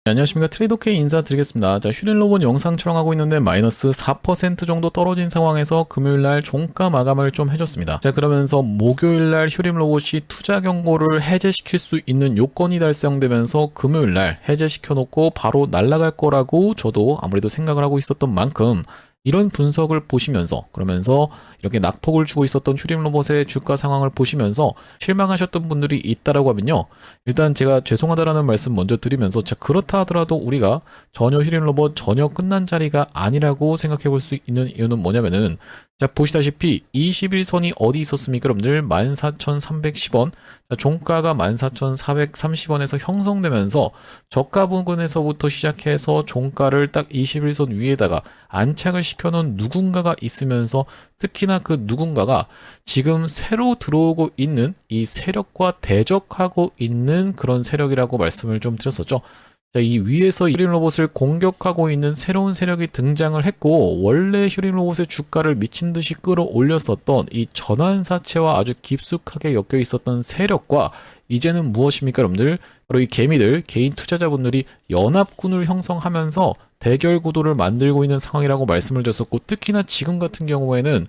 네, 안녕하십니까. 트레이더K 인사드리겠습니다. 자, 휴린로봇 영상 촬영하고 있는데 마이너스 4% 정도 떨어진 상황에서 금요일날 종가 마감을 좀 해줬습니다. 자, 그러면서 목요일날 휴린로봇이 투자 경고를 해제시킬 수 있는 요건이 달성되면서 금요일날 해제시켜놓고 바로 날아갈 거라고 저도 아무래도 생각을 하고 있었던 만큼 이런 분석을 보시면서, 그러면서 이렇게 낙폭을 주고 있었던 휴림로봇의 주가 상황을 보시면서 실망하셨던 분들이 있다라고 하면요, 일단 제가 죄송하다라는 말씀 먼저 드리면서, 자, 그렇다 하더라도 우리가 전혀 휴림로봇 전혀 끝난 자리가 아니라고 생각해 볼 수 있는 이유는 뭐냐면은, 자, 보시다시피 21선이 어디 있었습니까? 여러분들 14,310원, 자, 종가가 14,430원에서 형성되면서 저가 부근에서부터 시작해서 종가를 딱 21선 위에다가 안착을 시켜놓은 누군가가 있으면서, 특히나 그 누군가가 지금 새로 들어오고 있는 이 세력과 대적하고 있는 그런 세력이라고 말씀을 좀 드렸었죠. 자, 이 위에서 휴림로봇을 공격하고 있는 새로운 세력이 등장을 했고, 원래 휴림로봇의 주가를 미친듯이 끌어올렸었던 이 전환사채와 아주 깊숙하게 엮여 있었던 세력과 이제는 무엇입니까, 여러분들? 바로 이 개미들, 개인 투자자분들이 연합군을 형성하면서 대결 구도를 만들고 있는 상황이라고 말씀을 드렸었고, 특히나 지금 같은 경우에는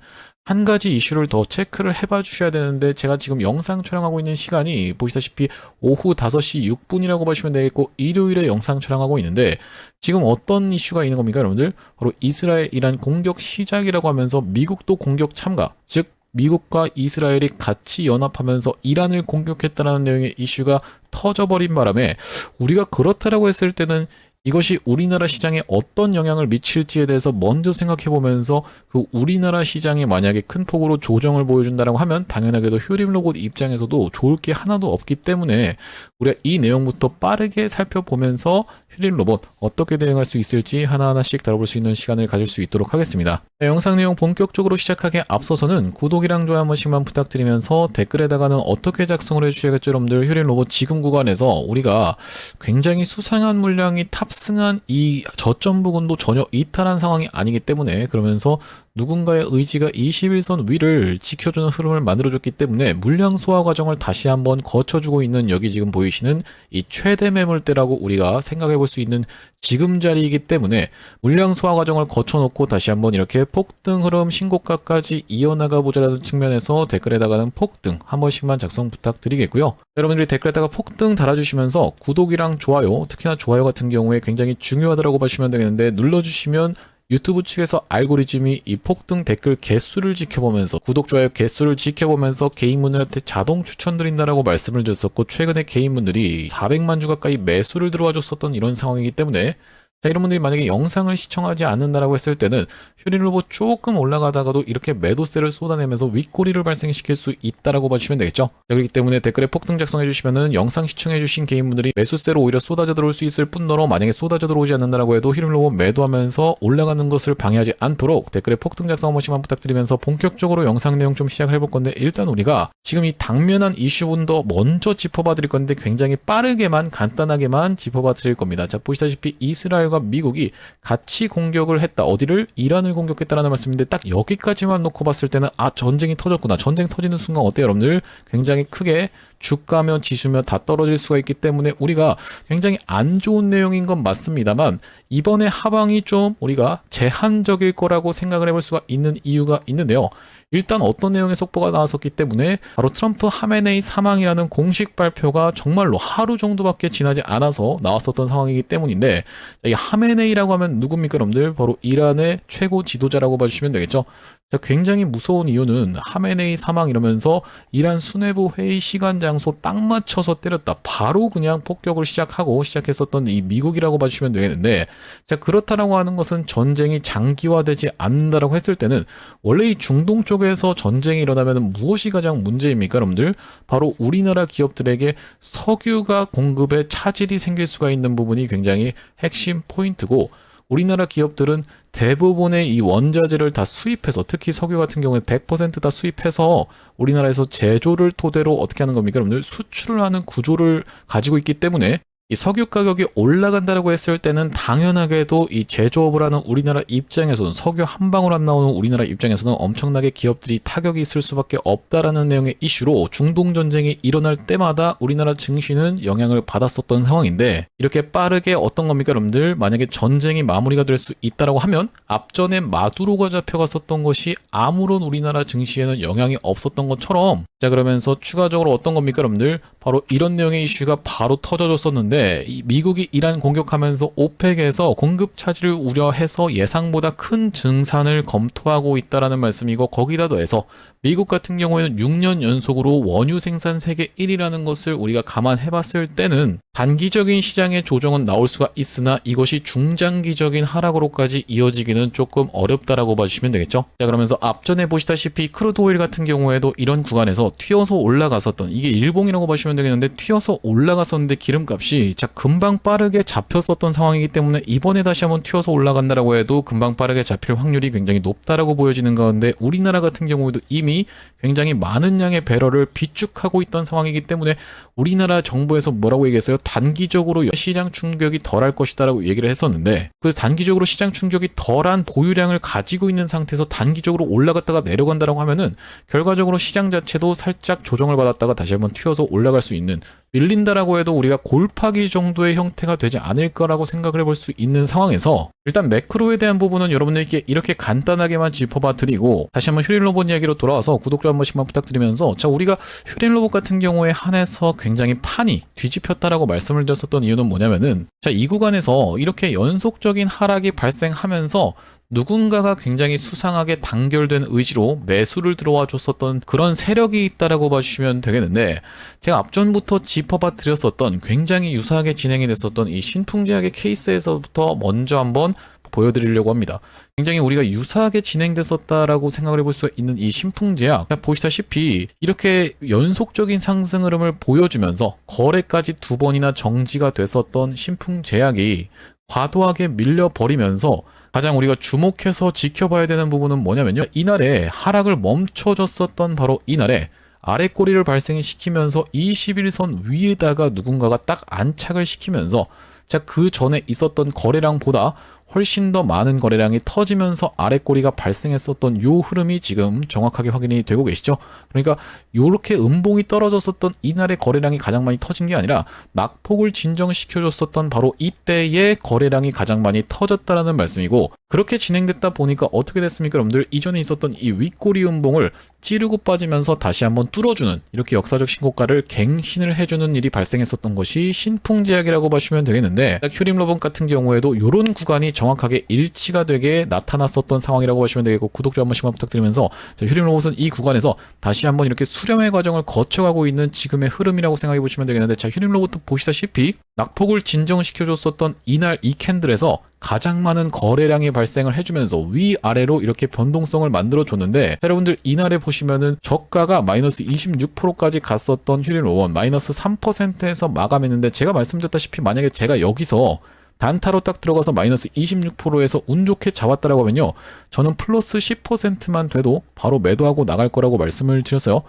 한 가지 이슈를 더 체크를 해봐 주셔야 되는데, 제가 지금 영상 촬영하고 있는 시간이 보시다시피 오후 5시 6분이라고 보시면 되겠고, 일요일에 영상 촬영하고 있는데, 지금 어떤 이슈가 있는 겁니까, 여러분들? 바로 이스라엘 이란 공격 시작이라고 하면서 미국도 공격 참가, 즉 미국과 이스라엘이 같이 연합하면서 이란을 공격했다는 내용의 이슈가 터져버린 바람에, 우리가 그렇다라고 했을 때는 이것이 우리나라 시장에 어떤 영향을 미칠지에 대해서 먼저 생각해 보면서, 그 우리나라 시장이 만약에 큰 폭으로 조정을 보여준다라고 하면 당연하게도 휴림로봇 입장에서도 좋을 게 하나도 없기 때문에 우리가 이 내용부터 빠르게 살펴보면서 휴림로봇 어떻게 대응할 수 있을지 하나하나씩 다뤄볼 수 있는 시간을 가질 수 있도록 하겠습니다. 자, 영상 내용 본격적으로 시작하기에 앞서서는 구독이랑 좋아요 한 번씩만 부탁드리면서, 댓글에다가는 어떻게 작성을 해주셔야겠죠, 여러분들. 휴림로봇 지금 구간에서 우리가 굉장히 수상한 물량이 탑승한 이 저점 부근도 전혀 이탈한 상황이 아니기 때문에, 그러면서 누군가의 의지가 21선 위를 지켜주는 흐름을 만들어줬기 때문에 물량 소화 과정을 다시 한번 거쳐주고 있는, 여기 지금 보이시는 이 최대 매물대라고 우리가 생각해 볼 수 있는 지금 자리이기 때문에, 물량 소화 과정을 거쳐놓고 다시 한번 이렇게 폭등 흐름 신고가까지 이어나가 보자라는 측면에서 댓글에다가는 폭등 한 번씩만 작성 부탁드리겠고요. 여러분들이 댓글에다가 폭등 달아주시면서 구독이랑 좋아요, 특히나 좋아요 같은 경우에 굉장히 중요하다고 보시면 되겠는데, 눌러주시면 유튜브 측에서 알고리즘이 이 폭등 댓글 개수를 지켜보면서, 구독, 좋아요 개수를 지켜보면서 개인분들한테 자동 추천드린다라고 말씀을 드렸었고, 최근에 개인분들이 400만 주 가까이 매수를 들어와 줬었던 이런 상황이기 때문에, 자, 이런 분들이 만약에 영상을 시청하지 않는다라고 했을 때는 휴린로봇 조금 올라가다가도 이렇게 매도세를 쏟아내면서 윗꼬리를 발생시킬 수 있다라고 봐주시면 되겠죠. 자, 그렇기 때문에 댓글에 폭등 작성해 주시면은 영상 시청해 주신 개인분들이 매수세로 오히려 쏟아져 들어올 수 있을 뿐더러, 만약에 쏟아져 들어오지 않는다라고 해도 휴린로봇 매도하면서 올라가는 것을 방해하지 않도록 댓글에 폭등 작성 한 번씩만 부탁드리면서 본격적으로 영상 내용 좀 시작을 해볼 건데, 일단 우리가 지금 이 당면한 이슈분도 먼저 짚어봐 드릴 건데, 굉장히 빠르게만 간단하게만 짚어봐 드릴 겁니다. 자, 보시다시피 이스라엘과 미국이 같이 공격을 했다. 어디를? 이란을 공격했다라는 말씀인데, 딱 여기까지만 놓고 봤을 때는 전쟁이 터졌구나. 전쟁 터지는 순간 어때요, 여러분들? 굉장히 크게 주가며 지수며 다 떨어질 수가 있기 때문에 우리가 굉장히 안 좋은 내용인 건 맞습니다만, 이번에 하방이 좀 우리가 제한적일 거라고 생각을 해볼 수가 있는 이유가 있는데요. 일단 어떤 내용의 속보가 나왔었기 때문에, 바로 트럼프 하메네이 사망이라는 공식 발표가 정말로 하루 정도밖에 지나지 않아서 나왔었던 상황이기 때문인데, 이 하메네이라고 하면 누굽니까, 여러분들? 바로 이란의 최고 지도자라고 봐주시면 되겠죠. 자, 굉장히 무서운 이유는 하메네이 사망 이러면서 이란 수뇌부 회의 시간 장소 딱 맞춰서 때렸다. 바로 그냥 폭격을 시작했었던 이 미국이라고 봐주시면 되겠는데, 자, 그렇다라고 하는 것은 전쟁이 장기화되지 않는다라고 했을 때는, 원래 이 중동 쪽에서 전쟁이 일어나면 무엇이 가장 문제입니까, 여러분들? 바로 우리나라 기업들에게 석유가 공급에 차질이 생길 수가 있는 부분이 굉장히 핵심 포인트고, 우리나라 기업들은 대부분의 이 원자재를 다 수입해서, 특히 석유 같은 경우에 100% 다 수입해서 우리나라에서 제조를 토대로 어떻게 하는 겁니까, 여러분들? 수출을 하는 구조를 가지고 있기 때문에, 이 석유 가격이 올라간다라고 했을 때는 당연하게도 이 제조업을 하는 우리나라 입장에서는 석유 한 방울 안 나오는 우리나라 입장에서는 엄청나게 기업들이 타격이 있을 수밖에 없다라는 내용의 이슈로 중동 전쟁이 일어날 때마다 우리나라 증시는 영향을 받았었던 상황인데 이렇게 빠르게 어떤 겁니까 여러분들? 만약에 전쟁이 마무리가 될 수 있다라고 하면 앞전에 마두로가 잡혀갔었던 것이 아무런 우리나라 증시에는 영향이 없었던 것처럼 자 그러면서 추가적으로 어떤 겁니까 여러분들? 바로 이런 내용의 이슈가 바로 터져줬었는데 이 미국이 이란 공격하면서 오펙에서 공급 차질을 우려해서 예상보다 큰 증산을 검토하고 있다라는 말씀이고 거기다 더해서 미국 같은 경우에는 6년 연속으로 원유 생산 세계 1위라는 것을 우리가 감안해 봤을 때는 단기적인 시장의 조정은 나올 수가 있으나 이것이 중장기적인 하락으로까지 이어지기는 조금 어렵다라고 봐주시면 되겠죠. 자 그러면서 앞전에 보시다시피 크루드 오일 같은 경우에도 이런 구간에서 튀어서 올라갔었던 이게 일봉이라고 보시면 되겠는데 튀어서 올라갔었는데 기름값이 자 금방 빠르게 잡혔었던 상황이기 때문에 이번에 다시 한번 튀어서 올라간다라고 해도 금방 빠르게 잡힐 확률이 굉장히 높다라고 보여지는 가운데 우리나라 같은 경우에도 이미 굉장히 많은 양의 배럴을 비축하고 있던 상황이기 때문에 우리나라 정부에서 뭐라고 얘기했어요? 단기적으로 시장 충격이 덜할 것이다라고 얘기를 했었는데 그 단기적으로 시장 충격이 덜한 보유량을 가지고 있는 상태에서 단기적으로 올라갔다가 내려간다라고 하면은 결과적으로 시장 자체도 살짝 조정을 받았다가 다시 한번 튀어서 올라갈 수 있는 밀린다라고 해도 우리가 골파기 정도의 형태가 되지 않을 거라고 생각을 해볼 수 있는 상황에서 일단 매크로에 대한 부분은 여러분들께 이렇게 간단하게만 짚어봐 드리고 다시 한번 휴린 로봇 이야기로 돌아와서 구독자 한 번씩만 부탁드리면서 자 우리가 휴린 로봇 같은 경우에 한해서 굉장히 판이 뒤집혔다라고 말씀을 드렸었던 이유는 뭐냐면은 자 이 구간에서 이렇게 연속적인 하락이 발생하면서 누군가가 굉장히 수상하게 단결된 의지로 매수를 들어와 줬었던 그런 세력이 있다라고 봐주시면 되겠는데 제가 앞전부터 짚어봐 드렸었던 굉장히 유사하게 진행이 됐었던 이 신풍제약의 케이스에서부터 먼저 한번 보여드리려고 합니다. 굉장히 우리가 유사하게 진행됐었다라고 생각을 해볼 수 있는 이 신풍제약 보시다시피 이렇게 연속적인 상승 흐름을 보여주면서 거래까지 2번이나 정지가 됐었던 신풍제약이 과도하게 밀려버리면서 가장 우리가 주목해서 지켜봐야 되는 부분은 뭐냐면요. 이날에 하락을 멈춰줬었던 바로 이날에 아래 꼬리를 발생시키면서 21선 위에다가 누군가가 딱 안착을 시키면서 자 그 전에 있었던 거래량보다 훨씬 더 많은 거래량이 터지면서 아래 꼬리가 발생했었던 요 흐름이 지금 정확하게 확인이 되고 계시죠. 그러니까 요렇게 음봉이 떨어졌었던 이날의 거래량이 가장 많이 터진 게 아니라 낙폭을 진정시켜줬었던 바로 이때의 거래량이 가장 많이 터졌다라는 말씀이고 그렇게 진행됐다 보니까 어떻게 됐습니까 여러분들? 이전에 있었던 이 윗꼬리 음봉을 찌르고 빠지면서 다시 한번 뚫어주는 이렇게 역사적 신고가를 갱신을 해주는 일이 발생했었던 것이 신풍제약이라고 보시면 되겠는데 휴림 로봇 같은 경우에도 이런 구간이 정확하게 일치가 되게 나타났었던 상황이라고 보시면 되겠고 구독자 한 번씩만 부탁드리면서 휴림 로봇은 이 구간에서 다시 한번 이렇게 수렴의 과정을 거쳐가고 있는 지금의 흐름이라고 생각해 보시면 되겠는데 자 휴림 로봇도 보시다시피 낙폭을 진정시켜줬었던 이날 이 캔들에서 가장 많은 거래량이 발생을 해주면서 위아래로 이렇게 변동성을 만들어줬는데 여러분들 이날에 보시면은 저가가 마이너스 26%까지 갔었던 휴린 로봇 마이너스 3%에서 마감했는데 제가 말씀드렸다시피 만약에 제가 여기서 단타로 딱 들어가서 마이너스 26%에서 운 좋게 잡았다라고 하면요 저는 플러스 10%만 돼도 바로 매도하고 나갈 거라고 말씀을 드렸어요.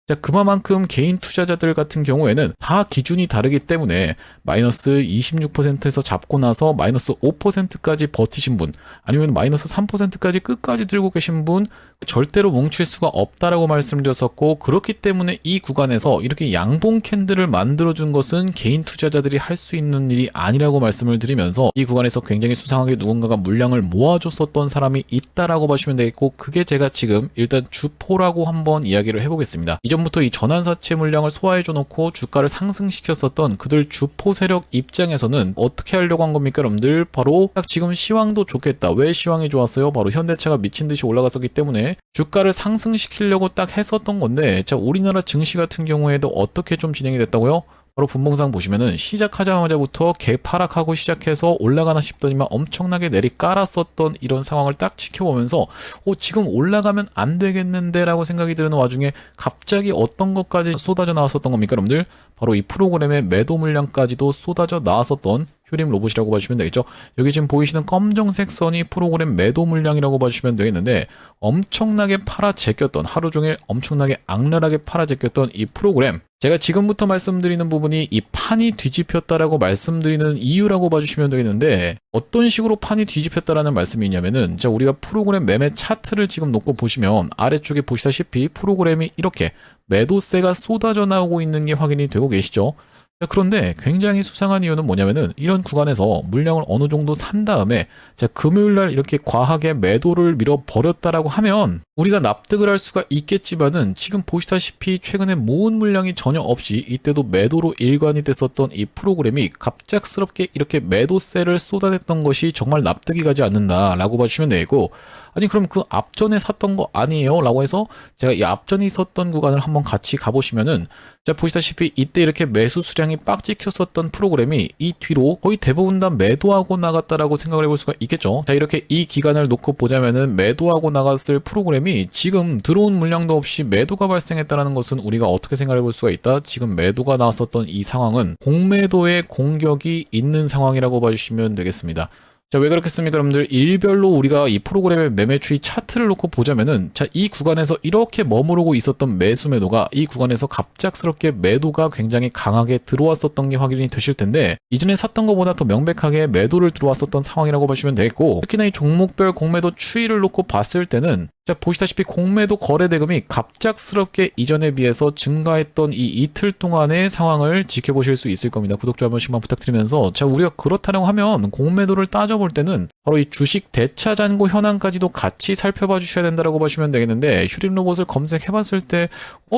자, 그만큼 개인 투자자들 같은 경우에는 다 기준이 다르기 때문에 마이너스 26%에서 잡고 나서 마이너스 5%까지 버티신 분 아니면 마이너스 3%까지 끝까지 들고 계신 분 절대로 뭉칠 수가 없다라고 말씀드렸었고 그렇기 때문에 이 구간에서 이렇게 양봉 캔들을 만들어준 것은 개인 투자자들이 할 수 있는 일이 아니라고 말씀을 드리면서 이 구간에서 굉장히 수상하게 누군가가 물량을 모아줬었던 사람이 있다라고 보시면 되겠고 그게 제가 지금 일단 주포라고 한번 이야기를 해보겠습니다. 이전부터 이 전환사채 물량을 소화해줘 놓고 주가를 상승시켰었던 그들 주포 세력 입장에서는 어떻게 하려고 한 겁니까 여러분들? 바로 딱 지금 시황도 좋겠다. 왜 시황이 좋았어요? 바로 현대차가 미친 듯이 올라갔었기 때문에 주가를 상승시키려고 딱 했었던 건데 자 우리나라 증시 같은 경우에도 어떻게 좀 진행이 됐다고요? 바로 분봉상 보시면은 시작하자마자부터 개파락하고 시작해서 올라가나 싶더니만 엄청나게 내리 깔았었던 이런 상황을 딱 지켜보면서 지금 올라가면 안 되겠는데 라고 생각이 드는 와중에 갑자기 어떤 것까지 쏟아져 나왔었던 겁니까 여러분들? 바로 이 프로그램의 매도 물량까지도 쏟아져 나왔었던 휴림 로봇이라고 봐주시면 되겠죠. 여기 지금 보이시는 검정색 선이 프로그램 매도 물량이라고 봐주시면 되겠는데, 엄청나게 팔아 제꼈던, 하루 종일 엄청나게 악랄하게 팔아 제꼈던 이 프로그램, 제가 지금부터 말씀드리는 부분이 이 판이 뒤집혔다라고 말씀드리는 이유라고 봐주시면 되겠는데, 어떤 식으로 판이 뒤집혔다라는 말씀이냐면은, 자, 우리가 프로그램 매매 차트를 지금 놓고 보시면 아래쪽에 보시다시피 프로그램이 이렇게 매도세가 쏟아져 나오고 있는 게 확인이 되고 계시죠. 자, 그런데 굉장히 수상한 이유는 뭐냐면은, 이런 구간에서 물량을 어느 정도 산 다음에, 자, 금요일날 이렇게 과하게 매도를 밀어버렸다라고 하면 우리가 납득을 할 수가 있겠지만은, 지금 보시다시피 최근에 모은 물량이 전혀 없이 이때도 매도로 일관이 됐었던 이 프로그램이 갑작스럽게 이렇게 매도세를 쏟아냈던 것이 정말 납득이 가지 않는다라고 봐주시면 되고, 아니 그럼 그 앞전에 샀던 거 아니에요? 라고 해서 제가 이 앞전에 있었던 구간을 한번 같이 가보시면은, 자, 보시다시피 이때 이렇게 매수 수량이 빡 찍혔었던 프로그램이 이 뒤로 거의 대부분 다 매도하고 나갔다라고 생각을 해볼 수가 있겠죠. 자, 이렇게 이 기간을 놓고 보자면은 매도하고 나갔을 프로그램이 지금 들어온 물량도 없이 매도가 발생했다는 것은 우리가 어떻게 생각해 볼 수가 있다? 지금 매도가 나왔었던 이 상황은 공매도의 공격이 있는 상황이라고 봐주시면 되겠습니다. 자, 왜 그렇겠습니까, 여러분들? 일별로 우리가 이 프로그램의 매매 추이 차트를 놓고 보자면은, 자, 이 구간에서 이렇게 머무르고 있었던 매수 매도가 이 구간에서 갑작스럽게 매도가 굉장히 강하게 들어왔었던 게 확인이 되실 텐데, 이전에 샀던 것보다 더 명백하게 매도를 들어왔었던 상황이라고 보시면 되겠고, 특히나 이 종목별 공매도 추이를 놓고 봤을 때는, 자, 보시다시피 공매도 거래 대금이 갑작스럽게 이전에 비해서 증가했던 이 이틀 동안의 상황을 지켜보실 수 있을 겁니다. 구독자 한 번씩만 부탁드리면서, 자, 우리가 그렇다고 하면 공매도를 따져볼 때는 바로 이 주식 대차 잔고 현황까지도 같이 살펴봐 주셔야 된다라고 보시면 되겠는데, 휴림 로봇을 검색해 봤을 때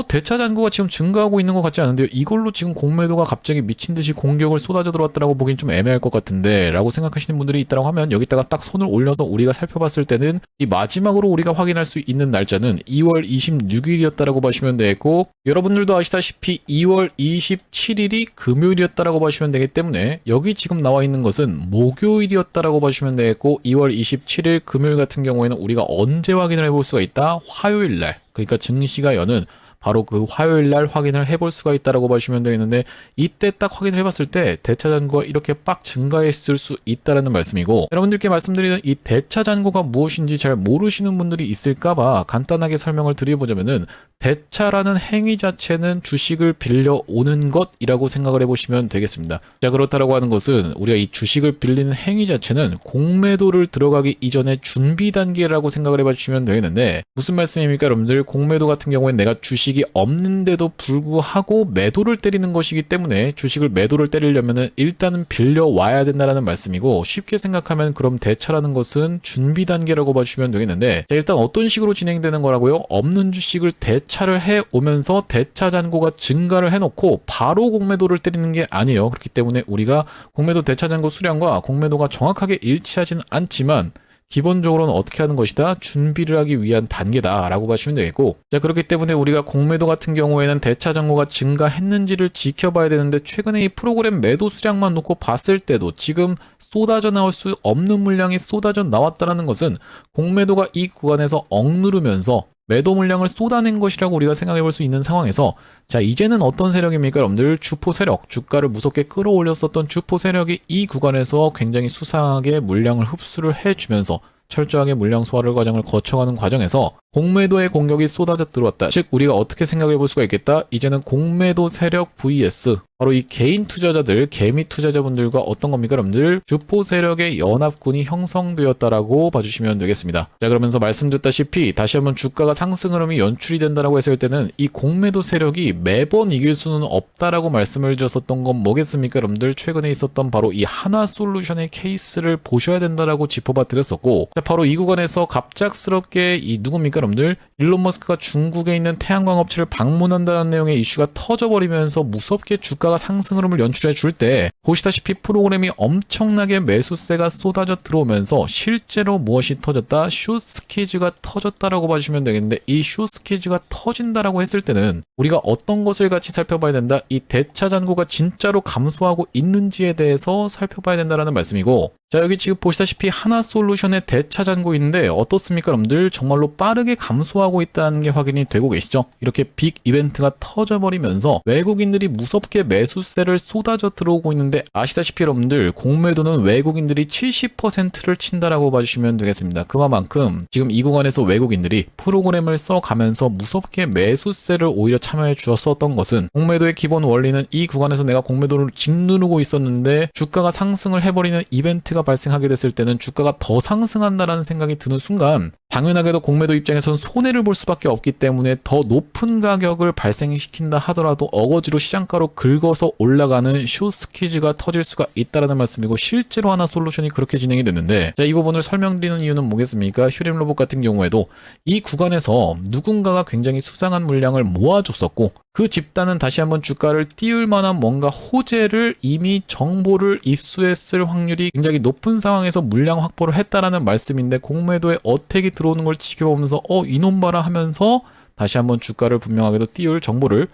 대차 잔고가 지금 증가하고 있는 것 같지 않은데요. 이걸로 지금 공매도가 갑자기 미친 듯이 공격을 쏟아져 들어왔다라고 보긴 좀 애매할 것 같은데 라고 생각하시는 분들이 있다고 하면, 여기다가 딱 손을 올려서 우리가 살펴봤을 때는 이 마지막으로 우리가 확인할 수 있는 날짜는 2월 26일이었다라고 보시면 되겠고, 여러분들도 아시다시피 2월 27일이 금요일이었다라고 보시면 되기 때문에 여기 지금 나와 있는 것은 목요일이었다라고 보시면 되겠고, 2월 27일 금요일 같은 경우에는 우리가 언제 확인을 해볼 수가 있다? 화요일날, 그러니까 증시가 여는 바로 그 화요일 날 확인을 해볼 수가 있다라고 보시면 되겠는데, 이때 딱 확인을 해봤을 때 대차 잔고가 이렇게 빡 증가했을 수 있다라는 말씀이고, 여러분들께 말씀드리는 이 대차 잔고가 무엇인지 잘 모르시는 분들이 있을까봐 간단하게 설명을 드려보자면은, 대차라는 행위 자체는 주식을 빌려오는 것이라고 생각을 해보시면 되겠습니다. 자, 그렇다라고 하는 것은 우리가 이 주식을 빌리는 행위 자체는 공매도를 들어가기 이전에 준비 단계라고 생각을 해봐주시면 되겠는데, 무슨 말씀입니까, 여러분들? 공매도 같은 경우엔 내가 주식이 없는데도 불구하고 매도를 때리는 것이기 때문에, 주식을 매도를 때리려면은 일단은 빌려와야 된다라는 말씀이고, 쉽게 생각하면 그럼 대차라는 것은 준비 단계라고 봐주시면 되겠는데, 자, 일단 어떤 식으로 진행되는 거라고요? 없는 주식을 대차를 해오면서 대차 잔고가 증가를 해놓고 바로 공매도를 때리는 게 아니에요. 그렇기 때문에 우리가 공매도 대차 잔고 수량과 공매도가 정확하게 일치하지는 않지만, 기본적으로는 어떻게 하는 것이다? 준비를 하기 위한 단계다라고 보시면 되겠고, 자, 그렇기 때문에 우리가 공매도 같은 경우에는 대차 잔고가 증가했는지를 지켜봐야 되는데, 최근에 이 프로그램 매도 수량만 놓고 봤을 때도 지금 쏟아져 나올 수 없는 물량이 쏟아져 나왔다는 것은 공매도가 이 구간에서 억누르면서 매도 물량을 쏟아낸 것이라고 우리가 생각해 볼 수 있는 상황에서, 자, 이제는 어떤 세력입니까, 여러분들? 주포 세력, 주가를 무섭게 끌어올렸었던 주포 세력이 이 구간에서 굉장히 수상하게 물량을 흡수를 해주면서 철저하게 물량 소화를 과정을 거쳐가는 과정에서 공매도의 공격이 쏟아져 들어왔다. 즉, 우리가 어떻게 생각해 볼 수가 있겠다? 이제는 공매도 세력 vs 바로 이 개인 투자자들, 개미 투자자분들과 어떤 겁니까, 여러분들? 주포 세력의 연합군이 형성되었다라고 봐주시면 되겠습니다. 자, 그러면서 말씀드렸다시피 다시 한번 주가가 상승 흐름이 연출이 된다라고 했을 때는 이 공매도 세력이 매번 이길 수는 없다라고 말씀을 드렸었던 건 뭐겠습니까, 여러분들? 최근에 있었던 바로 이 하나솔루션의 케이스를 보셔야 된다라고 짚어봐 드렸었고, 자, 바로 이 구간에서 갑작스럽게 이 누굽니까, 여러분들? 일론 머스크가 중국에 있는 태양광 업체를 방문한다는 내용의 이슈가 터져버리면서 무섭게 주가가 상승 흐름을 연출해 줄 때, 보시다시피 프로그램이 엄청나게 매수세가 쏟아져 들어오면서 실제로 무엇이 터졌다? 숏스퀴즈가 터졌다라고 봐주시면 되겠는데, 이 숏스퀴즈가 터진다라고 했을 때는 우리가 어떤 것을 같이 살펴봐야 된다? 이 대차 잔고가 진짜로 감소하고 있는지에 대해서 살펴봐야 된다라는 말씀이고, 자, 여기 지금 보시다시피 하나솔루션의 대차 잔고인데 어떻습니까, 여러분들? 정말로 빠르게 감소하고 있다는 게 확인이 되고 계시죠? 이렇게 빅 이벤트가 터져버리면서 외국인들이 무섭게 매수세를 쏟아져 들어오고 있는데 아시다시피 여러분들 공매도는 외국인들이 70%를 친다라고 봐주시면 되겠습니다. 그만큼 지금 이 구간에서 외국인들이 프로그램을 써가면서 무섭게 매수세를 오히려 참여해 주었었던 것은 공매도의 기본 원리는 이 구간에서 내가 공매도를 짓누르고 있었는데 주가가 상승을 해버리는 이벤트가 발생하게 됐을 때는 주가가 더 상승한다라는 생각이 드는 순간 당연하게도 공매도 입장에서는 손해를 볼 수밖에 없기 때문에 더 높은 가격을 발생시킨다 하더라도 어거지로 시장가로 긁어서 올라가는 숏스퀴즈가 터질 수가 있다는 말씀이고 실제로 하나 솔루션이 그렇게 진행이 됐는데 자, 이 부분을 설명드리는 이유는 뭐겠습니까? 휴림로봇 같은 경우에도 이 구간에서 누군가가 굉장히 수상한 물량을 모아줬었고 그 집단은 다시 한번 주가를 띄울 만한 뭔가 호재를 이미 정보를 입수했을 확률이 굉장히 높은 상황에서 물량 확보를 했다라는 말씀인데 공매도에 어택이 들어오는 걸 지켜보면서 이놈 봐라 하면서 다시 한번 주가를 분명하게도 띄울 정보를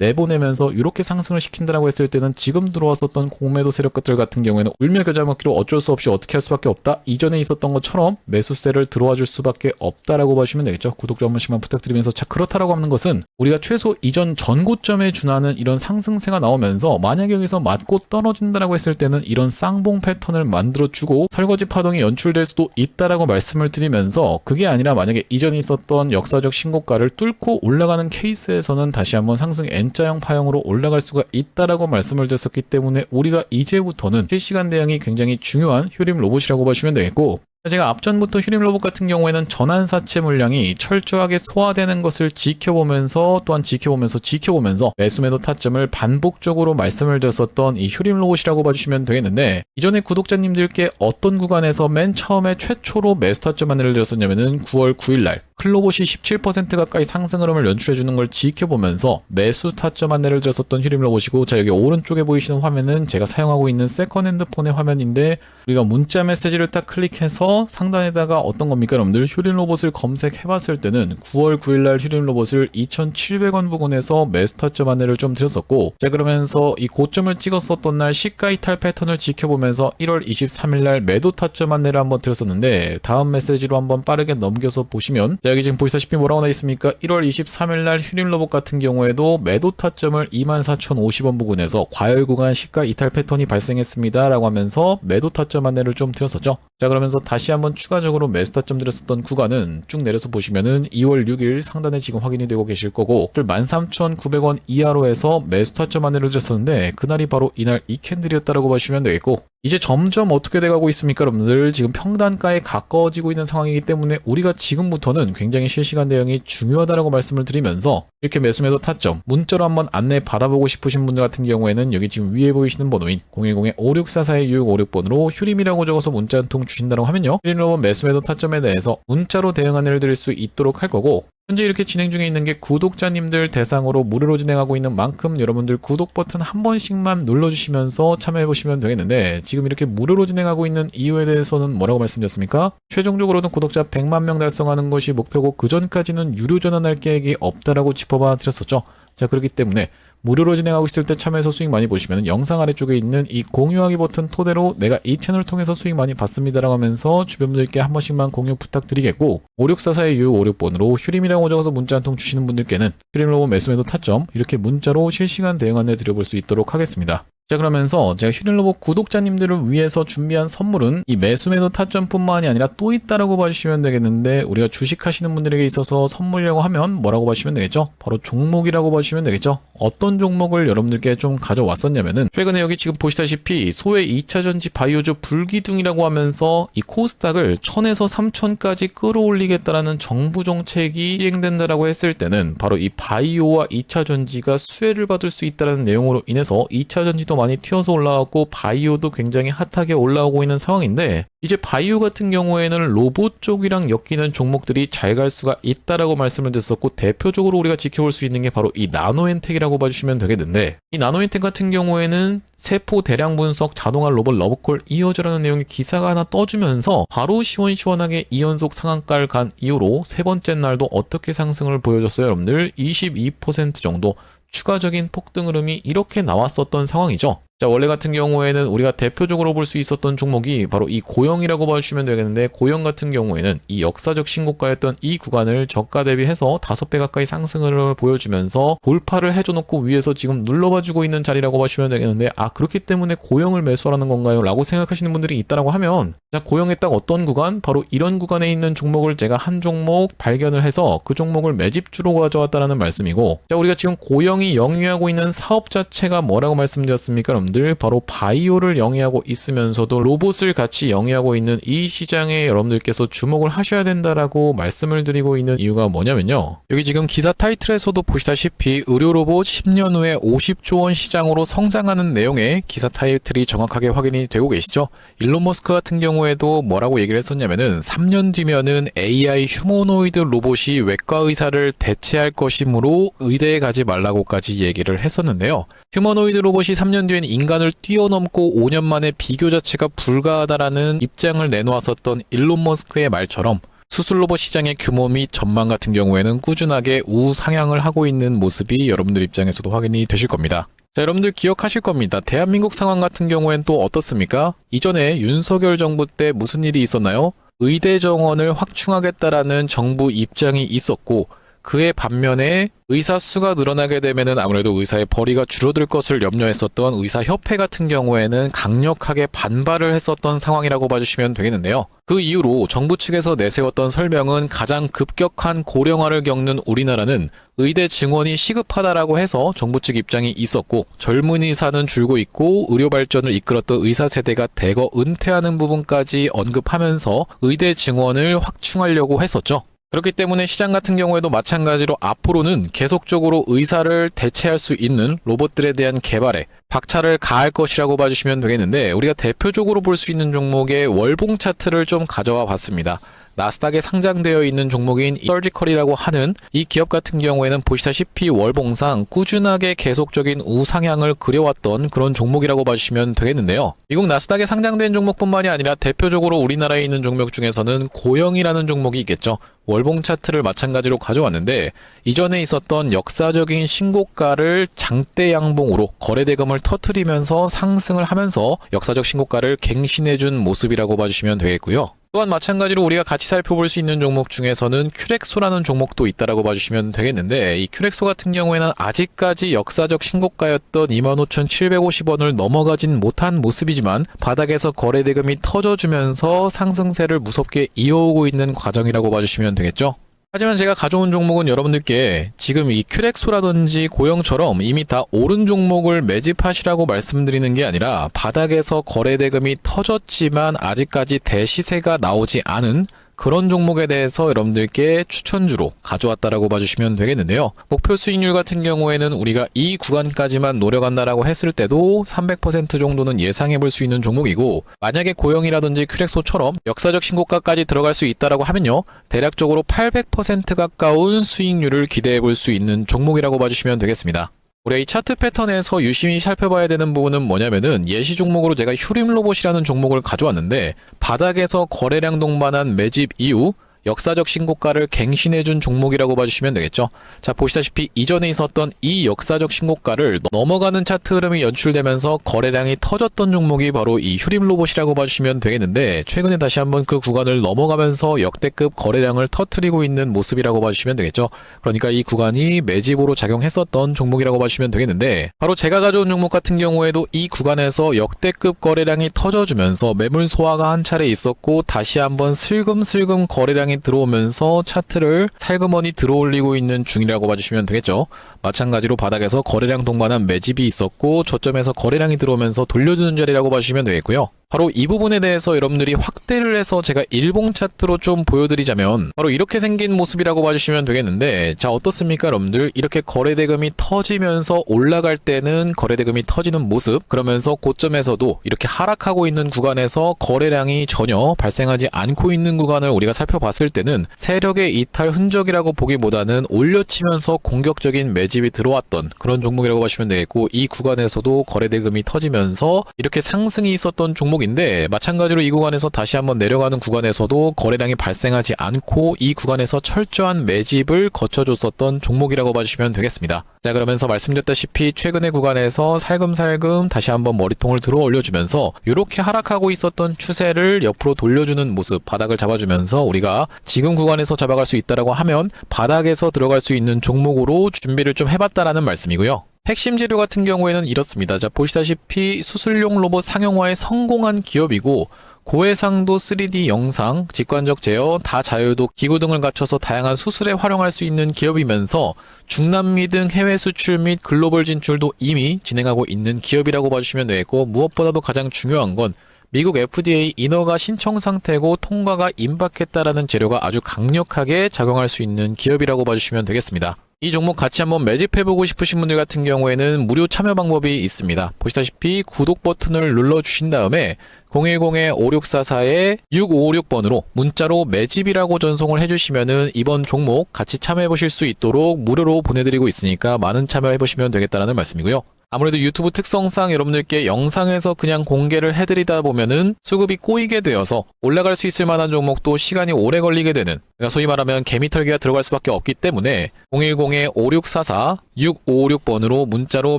내보내면서 이렇게 상승을 시킨다라고 했을 때는 지금 들어왔었던 공매도 세력들 같은 경우에는 울며 겨자 먹기로 어쩔 수 없이 어떻게 할 수밖에 없다. 이전에 있었던 것처럼 매수세를 들어와 줄 수밖에 없다라고 봐주시면 되겠죠. 구독자 한 번씩만 부탁드리면서 자 그렇다라고 하는 것은 우리가 최소 이전 전고점에 준하는 이런 상승세가 나오면서 만약에 여기서 맞고 떨어진다라고 했을 때는 이런 쌍봉 패턴을 만들어주고 설거지 파동이 연출될 수도 있다라고 말씀을 드리면서 그게 아니라 만약에 이전에 있었던 역사적 신고가를 뚫고 올라가는 케이스에서는 다시 한번 상승 N자형 파형으로 올라갈 수가 있다라고 말씀을 드렸었기 때문에 우리가 이제부터는 실시간 대응이 굉장히 중요한 휴림 로봇이라고 보시면 되겠고 제가 앞전부터 휴림 로봇 같은 경우에는 전환사채 물량이 철저하게 소화되는 것을 지켜보면서 또한 지켜보면서 매수매도 타점을 반복적으로 말씀을 드렸었던 이 휴림 로봇이라고 봐주시면 되겠는데 이전에 구독자님들께 어떤 구간에서 맨 처음에 최초로 매수 타점 안내를 드렸었냐면은 9월 9일날 클로봇이 17% 가까이 상승 흐름을 연출해주는 걸 지켜보면서 매수 타점 안내를 드렸었던 휴림 로봇이고 자 여기 오른쪽에 보이시는 화면은 제가 사용하고 있는 세컨핸드 폰의 화면인데 우리가 문자 메시지를 딱 클릭해서 상단에다가 어떤 겁니까 여러분들 휴림 로봇을 검색해봤을 때는 9월 9일날 휴림 로봇을 2,700원 부근에서 매수 타점 안내를 좀 드렸었고 자 그러면서 이 고점을 찍었었던 날 시가 이탈 패턴을 지켜보면서 1월 23일날 매도 타점 안내를 한번 드렸었는데 다음 메시지로 한번 빠르게 넘겨서 보시면 자 여기 지금 보시다시피 뭐라고 나와 있습니까? 1월 23일날 휴림 로봇 같은 경우에도 매도 타점을 24,050원 부근에서 과열 구간 시가 이탈 패턴이 발생했습니다 라고 하면서 매도 타점 안내를 좀 드렸었죠. 자 그러면서 다시 한번 추가적으로 매수 타점 드렸었던 구간은 쭉 내려서 보시면은 2월 6일 상단에 지금 확인이 되고 계실 거고 13,900원 이하로 해서 매수 타점 안내를 드렸었는데 그날이 바로 이날 이 캔들이었다라고 보시면 되겠고 이제 점점 어떻게 돼가고 있습니까 여러분들 지금 평단가에 가까워지고 있는 상황이기 때문에 우리가 지금부터는 굉장히 실시간 대응이 중요하다라고 말씀을 드리면서 이렇게 매수매도 타점 문자로 한번 안내 받아보고 싶으신 분들 같은 경우에는 여기 지금 위에 보이시는 번호인 010-5644-2656번으로 휴림이라고 적어서 문자 한 통 주신다고 하면요 휴림로봇 매수매도 타점에 대해서 문자로 대응 안내를 드릴 수 있도록 할 거고 현재 이렇게 진행 중에 있는 게 구독자님들 대상으로 무료로 진행하고 있는 만큼 여러분들 구독 버튼 한 번씩만 눌러주시면서 참여해보시면 되겠는데 지금 이렇게 무료로 진행하고 있는 이유에 대해서는 뭐라고 말씀드렸습니까? 최종적으로는 구독자 100만 명 달성하는 것이 목표고 그 전까지는 유료 전환할 계획이 없다라고 짚어봐 드렸었죠. 자 그렇기 때문에 무료로 진행하고 있을 때 참여해서 수익 많이 보시면 영상 아래쪽에 있는 이 공유하기 버튼 토대로 내가 이 채널을 통해서 수익 많이 받습니다라고 하면서 주변 분들께 한 번씩만 공유 부탁드리겠고 5644-2656번으로 휴림이라고 적어서 문자 한 통 주시는 분들께는 휴림 로봇 매수매도 타점 이렇게 문자로 실시간 대응 안내 드려볼 수 있도록 하겠습니다. 자 그러면서 제가 휴림로봇 구독자님들을 위해서 준비한 선물은 이 매수매도 타점뿐만이 아니라 또 있다라고 봐주시면 되겠는데 우리가 주식하시는 분들에게 있어서 선물이라고 하면 뭐라고 봐주시면 되겠죠? 바로 종목이라고 봐주시면 되겠죠? 어떤 종목을 여러분들께 좀 가져왔었냐면은 최근에 여기 지금 보시다시피 소외 2차전지 바이오주 불기둥이라고 하면서 이 코스닥을 1000에서 3000까지 끌어올리겠다라는 정부 정책이 시행된다라고 했을 때는 바로 이 바이오와 2차전지가 수혜를 받을 수 있다는 내용으로 인해서 2차전지도 많이 튀어서 올라왔고 바이오도 굉장히 핫하게 올라오고 있는 상황인데 이제 바이오 같은 경우에는 로봇 쪽이랑 엮이는 종목들이 잘 갈 수가 있다라고 말씀을 드렸었고 대표적으로 우리가 지켜볼 수 있는 게 바로 이 나노엔텍이라고 봐주시면 되겠는데 이 나노엔텍 같은 경우에는 세포 대량 분석 자동화 로봇 러브콜 이어져라는 내용의 기사가 하나 떠주면서 바로 시원시원하게 2연속 상한가를 간 이후로 세 번째 날도 어떻게 상승을 보여줬어요 여러분들 22% 정도 추가적인 폭등 흐름이 이렇게 나왔었던 상황이죠. 자, 원래 같은 경우에는 우리가 대표적으로 볼 수 있었던 종목이 바로 이 고영이라고 봐주시면 되겠는데, 고영 같은 경우에는 이 역사적 신고가였던 이 구간을 저가 대비해서 5배 가까이 상승을 보여주면서 돌파를 해줘놓고 위에서 지금 눌러봐주고 있는 자리라고 봐주시면 되겠는데, 아, 그렇기 때문에 고영을 매수하라는 건가요? 라고 생각하시는 분들이 있다라고 하면, 자, 고영에 딱 어떤 구간? 바로 이런 구간에 있는 종목을 제가 한 종목 발견을 해서 그 종목을 매집주로 가져왔다라는 말씀이고, 자, 우리가 지금 고영이 영위하고 있는 사업 자체가 뭐라고 말씀드렸습니까? 여러분들 바로 바이오를 영위하고 있으면서도 로봇을 같이 영위하고 있는 이 시장에 여러분들께서 주목을 하셔야 된다라고 말씀을 드리고 있는 이유가 뭐냐면요, 여기 지금 기사 타이틀에서도 보시다시피 의료로봇 10년 후에 50조 원 시장으로 성장하는 내용의 기사 타이틀이 정확하게 확인이 되고 계시죠. 일론 머스크 같은 경우에도 뭐라고 얘기를 했었냐면은 3년 뒤면은 AI 휴머노이드 로봇이 외과 의사를 대체할 것이므로 의대에 가지 말라고까지 얘기를 했었는데요. 휴머노이드 로봇이 3년 뒤엔 인간을 뛰어넘고 5년 만에 비교 자체가 불가하다라는 입장을 내놓았었던 일론 머스크의 말처럼 수술 로봇 시장의 규모 및 전망 같은 경우에는 꾸준하게 우상향을 하고 있는 모습이 여러분들 입장에서도 확인이 되실 겁니다. 자, 여러분들 기억하실 겁니다. 대한민국 상황 같은 경우엔 또 어떻습니까? 이전에 윤석열 정부 때 무슨 일이 있었나요? 의대 정원을 확충하겠다라는 정부 입장이 있었고, 그의 반면에 의사 수가 늘어나게 되면은 아무래도 의사의 벌이가 줄어들 것을 염려했었던 의사협회 같은 경우에는 강력하게 반발을 했었던 상황이라고 봐주시면 되겠는데요. 그 이후로 정부 측에서 내세웠던 설명은 가장 급격한 고령화를 겪는 우리나라는 의대 증원이 시급하다라고 해서 정부 측 입장이 있었고, 젊은 의사는 줄고 있고 의료 발전을 이끌었던 의사 세대가 대거 은퇴하는 부분까지 언급하면서 의대 증원을 확충하려고 했었죠. 그렇기 때문에 시장 같은 경우에도 마찬가지로 앞으로는 계속적으로 의사를 대체할 수 있는 로봇들에 대한 개발에 박차를 가할 것이라고 봐주시면 되겠는데, 우리가 대표적으로 볼 수 있는 종목의 월봉 차트를 좀 가져와 봤습니다. 나스닥에 상장되어 있는 종목인 서지컬이라고 하는 이 기업 같은 경우에는 보시다시피 월봉상 꾸준하게 계속적인 우상향을 그려왔던 그런 종목이라고 봐주시면 되겠는데요. 미국 나스닥에 상장된 종목뿐만이 아니라 대표적으로 우리나라에 있는 종목 중에서는 고영이라는 종목이 있겠죠. 월봉 차트를 마찬가지로 가져왔는데, 이전에 있었던 역사적인 신고가를 장대 양봉으로 거래대금을 터트리면서 상승을 하면서 역사적 신고가를 갱신해준 모습이라고 봐주시면 되겠고요. 또한 마찬가지로 우리가 같이 살펴볼 수 있는 종목 중에서는 큐렉소라는 종목도 있다라고 봐주시면 되겠는데, 이 큐렉소 같은 경우에는 아직까지 역사적 신고가였던 25,750원을 넘어가진 못한 모습이지만 바닥에서 거래대금이 터져주면서 상승세를 무섭게 이어오고 있는 과정이라고 봐주시면 되겠죠. 하지만 제가 가져온 종목은 여러분들께 지금 이 큐렉소라든지 고영처럼 이미 다 오른 종목을 매집하시라고 말씀드리는 게 아니라, 바닥에서 거래대금이 터졌지만 아직까지 대시세가 나오지 않은 그런 종목에 대해서 여러분들께 추천주로 가져왔다라고 봐주시면 되겠는데요. 목표 수익률 같은 경우에는 우리가 이 구간까지만 노려간다라고 했을 때도 300% 정도는 예상해 볼 수 있는 종목이고, 만약에 고영이라든지 큐렉소처럼 역사적 신고가까지 들어갈 수 있다라고 하면요, 대략적으로 800% 가까운 수익률을 기대해 볼 수 있는 종목이라고 봐주시면 되겠습니다. 우리가 이 차트 패턴에서 유심히 살펴봐야 되는 부분은 뭐냐면은, 예시 종목으로 제가 휴림로봇이라는 종목을 가져왔는데, 바닥에서 거래량 동반한 매집 이후 역사적 신고가를 갱신해준 종목이라고 봐주시면 되겠죠. 자, 보시다시피 이전에 있었던 이 역사적 신고가를 넘어가는 차트 흐름이 연출되면서 거래량이 터졌던 종목이 바로 이 휴림로봇이라고 봐주시면 되겠는데, 최근에 다시 한번 그 구간을 넘어가면서 역대급 거래량을 터트리고 있는 모습이라고 봐주시면 되겠죠. 그러니까 이 구간이 매집으로 작용했었던 종목이라고 봐주시면 되겠는데, 바로 제가 가져온 종목 같은 경우에도 이 구간에서 역대급 거래량이 터져주면서 매물 소화가 한 차례 있었고, 다시 한번 슬금슬금 거래량이 들어오면서 차트를 살그머니 들어올리고 있는 중이라고 봐주시면 되겠죠. 마찬가지로 바닥에서 거래량 동반한 매집이 있었고, 저점에서 거래량이 들어오면서 돌려주는 자리라고 봐주시면 되겠고요. 바로 이 부분에 대해서 여러분들이 확대를 해서 제가 일봉 차트로 좀 보여드리자면, 바로 이렇게 생긴 모습이라고 봐주시면 되겠는데, 자, 어떻습니까 여러분들? 이렇게 거래대금이 터지면서 올라갈 때는 거래대금이 터지는 모습, 그러면서 고점에서도 이렇게 하락하고 있는 구간에서 거래량이 전혀 발생하지 않고 있는 구간을 우리가 살펴봤을 때는 세력의 이탈 흔적이라고 보기보다는 올려치면서 공격적인 매집이 들어왔던 그런 종목이라고 보시면 되겠고, 이 구간에서도 거래대금이 터지면서 이렇게 상승이 있었던 종목 종목인데 마찬가지로 이 구간에서 다시 한번 내려가는 구간에서도 거래량이 발생하지 않고 이 구간에서 철저한 매집을 거쳐줬었던 종목이라고 봐주시면 되겠습니다. 자, 그러면서 말씀드렸다시피 최근의 구간에서 살금살금 다시 한번 머리통을 들어 올려주면서 이렇게 하락하고 있었던 추세를 옆으로 돌려주는 모습, 바닥을 잡아주면서 우리가 지금 구간에서 잡아갈 수 있다라고 하면 바닥에서 들어갈 수 있는 종목으로 준비를 좀 해봤다라는 말씀이고요. 핵심 재료 같은 경우에는 이렇습니다. 자, 보시다시피 수술용 로봇 상용화에 성공한 기업이고 고해상도 3D 영상, 직관적 제어, 다자유도 기구 등을 갖춰서 다양한 수술에 활용할 수 있는 기업이면서 중남미 등 해외 수출 및 글로벌 진출도 이미 진행하고 있는 기업이라고 봐주시면 되겠고, 무엇보다도 가장 중요한 건 미국 FDA 인허가 신청 상태고 통과가 임박했다라는 재료가 아주 강력하게 작용할 수 있는 기업이라고 봐주시면 되겠습니다. 이 종목 같이 한번 매집해보고 싶으신 분들 같은 경우에는 무료 참여 방법이 있습니다. 보시다시피 구독 버튼을 눌러주신 다음에 010-5644-6556번으로 문자로 매집이라고 전송을 해주시면은 이번 종목 같이 참여해보실 수 있도록 무료로 보내드리고 있으니까 많은 참여해보시면 되겠다는 말씀이고요. 아무래도 유튜브 특성상 여러분들께 영상에서 그냥 공개를 해드리다 보면은 수급이 꼬이게 되어서 올라갈 수 있을 만한 종목도 시간이 오래 걸리게 되는, 그러니까 소위 말하면 개미털기가 들어갈 수밖에 없기 때문에 010-5644-6556번으로 문자로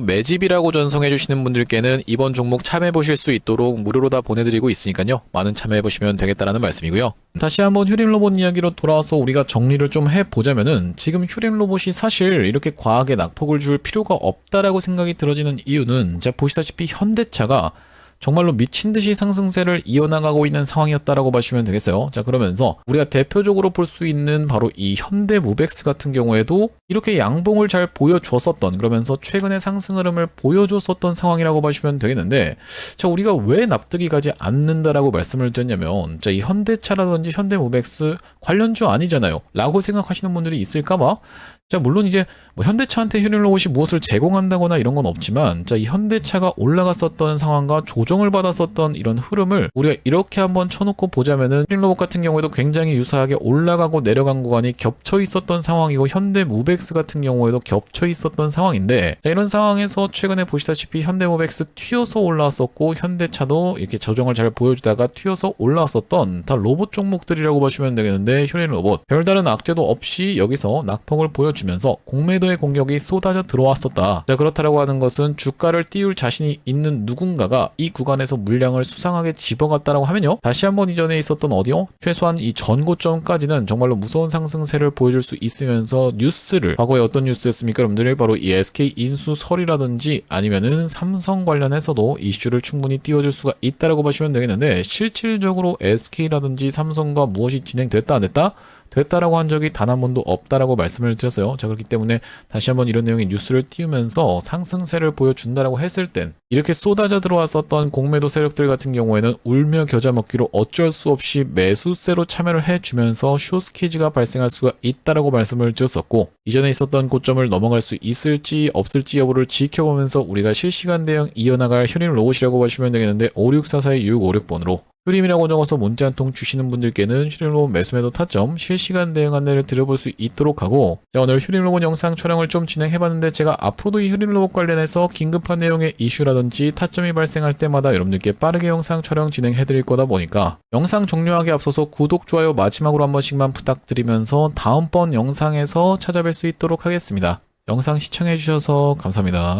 매집이라고 전송해 주시는 분들께는 이번 종목 참여해보실 수 있도록 무료로 다 보내드리고 있으니까요. 많은 참여해보시면 되겠다는 말씀이고요. 다시 한번 휴림 로봇 이야기로 돌아와서 우리가 정리를 좀 해보자면은 지금 휴림 로봇이 사실 이렇게 과하게 낙폭을 줄 필요가 없다라고 생각이 들어지는 이유는, 자, 보시다시피 현대차가 정말로 미친듯이 상승세를 이어나가고 있는 상황이었다라고 봐주시면 되겠어요. 자, 그러면서 우리가 대표적으로 볼 수 있는 바로 이 현대무벡스 같은 경우에도 이렇게 양봉을 잘 보여줬었던, 그러면서 최근의 상승 흐름을 보여줬었던 상황이라고 봐주시면 되겠는데, 자, 우리가 왜 납득이 가지 않는다라고 말씀을 드렸냐면, 자, 이 현대차라든지 현대무벡스 관련주 아니잖아요 라고 생각하시는 분들이 있을까봐, 자, 물론 이제 뭐 현대차한테 휴림 로봇이 무엇을 제공한다거나 이런 건 없지만, 자, 이 현대차가 올라갔었던 상황과 조정을 받았었던 이런 흐름을 우리가 이렇게 한번 쳐놓고 보자면은 휴림 로봇 같은 경우에도 굉장히 유사하게 올라가고 내려간 구간이 겹쳐 있었던 상황이고, 현대무벡스 같은 경우에도 겹쳐 있었던 상황인데, 자, 이런 상황에서 최근에 보시다시피 현대무벡스 튀어서 올라왔었고 현대차도 이렇게 조정을 잘 보여주다가 튀어서 올라왔었던 다 로봇 종목들이라고 보시면 되겠는데, 휴림 로봇 별다른 악재도 없이 여기서 낙폭을 보여주면서 공매도의 공격이 쏟아져 들어왔었다. 자, 그렇다라고 하는 것은 주가를 띄울 자신이 있는 누군가가 이 구간에서 물량을 수상하게 집어갔다라고 하면요, 다시 한번 이전에 있었던 어디요? 최소한 이 전고점까지는 정말로 무서운 상승세를 보여줄 수 있으면서 뉴스를, 과거에 어떤 뉴스였습니까 여러분들? 바로 이 SK 인수설이라든지 아니면은 삼성 관련해서도 이슈를 충분히 띄워줄 수가 있다라고 보시면 되겠는데, 실질적으로 SK라든지 삼성과 무엇이 진행됐다 안 됐다? 됐다라고 한 적이 단 한 번도 없다라고 말씀을 드렸어요. 자, 그렇기 때문에 다시 한번 이런 내용의 뉴스를 띄우면서 상승세를 보여준다라고 했을 땐 이렇게 쏟아져 들어왔었던 공매도 세력들 같은 경우에는 울며 겨자 먹기로 어쩔 수 없이 매수세로 참여를 해주면서 숏스퀴즈가 발생할 수가 있다라고 말씀을 드렸었고, 이전에 있었던 고점을 넘어갈 수 있을지 없을지 여부를 지켜보면서 우리가 실시간 대응 이어나갈 휴림 로봇이라고 보시면 되겠는데, 5644-656번으로 휴림이라고 적어서 문자 한 통 주시는 분들께는 휴림 로봇 매수매도 타점 실시간 대응 안내를 드려볼 수 있도록 하고, 자, 오늘 휴림 로봇 영상 촬영을 좀 진행해봤는데, 제가 앞으로도 이 휴림 로봇 관련해서 긴급한 내용의 이슈라든지 타점이 발생할 때마다 여러분들께 빠르게 영상 촬영 진행해드릴 거다 보니까 영상 종료하기 앞서서 구독, 좋아요 마지막으로 한 번씩만 부탁드리면서 다음번 영상에서 찾아뵐 수 있도록 하겠습니다. 영상 시청해주셔서 감사합니다.